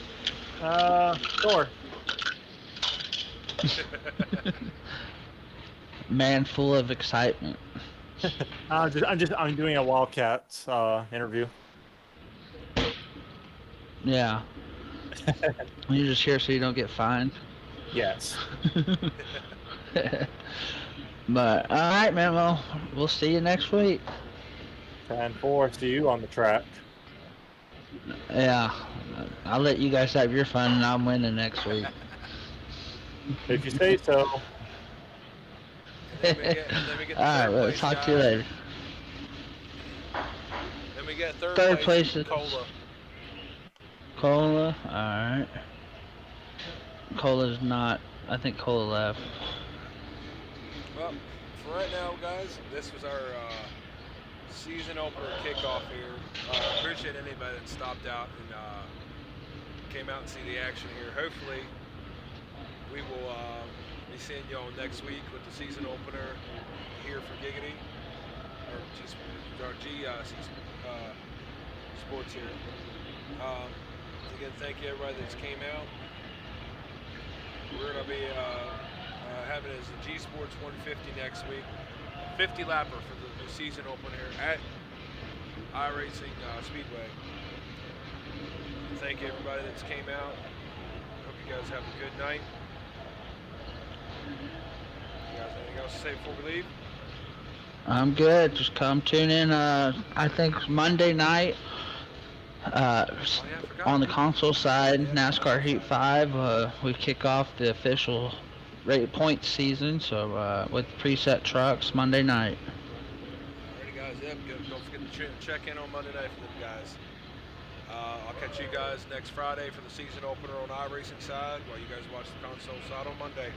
Speaker 7: Sure.
Speaker 2: Man full of excitement.
Speaker 7: I'm doing a Wildcats interview.
Speaker 2: Yeah. You're just here so you don't get fined.
Speaker 7: Yes.
Speaker 2: But all right, man. Well, we'll see you next week.
Speaker 7: 10-4. See you on the track.
Speaker 2: Yeah, I'll let you guys have your fun, and I'm winning next week.
Speaker 7: If you say so.
Speaker 1: And then we get the
Speaker 2: All right,
Speaker 1: third
Speaker 2: well,
Speaker 1: place
Speaker 2: talk to you
Speaker 1: guy.
Speaker 2: later.
Speaker 1: Then we get third
Speaker 2: Third
Speaker 1: place,
Speaker 2: place is-
Speaker 1: Cola.
Speaker 2: Cola, all right. Cola's not. I think Cola left.
Speaker 1: Well, for right now, guys, this was our season opener kickoff here. Appreciate anybody that stopped out and came out and see the action here. Hopefully, we will be seeing y'all next week with the season opener here for Giggity, or G Sports here. Again, thank you everybody that's came out. We're going to be having it as the G Sports 150 next week. 50 lapper for the season opener at iRacing Speedway. Thank you everybody that's came out. Hope you guys have a good night. You guys have anything else to say before we leave?
Speaker 2: I'm good. Just come tune in. I think Monday night.
Speaker 1: Oh, yeah, I forgot.
Speaker 2: On the console side, NASCAR Heat 5, we kick off the official rate point season. So with preset trucks Monday night.
Speaker 1: Alrighty, guys. Yep. Don't forget to check in on Monday night for them guys. I'll catch you guys next Friday for the season opener on iRacing side, while you guys watch the console side on Monday.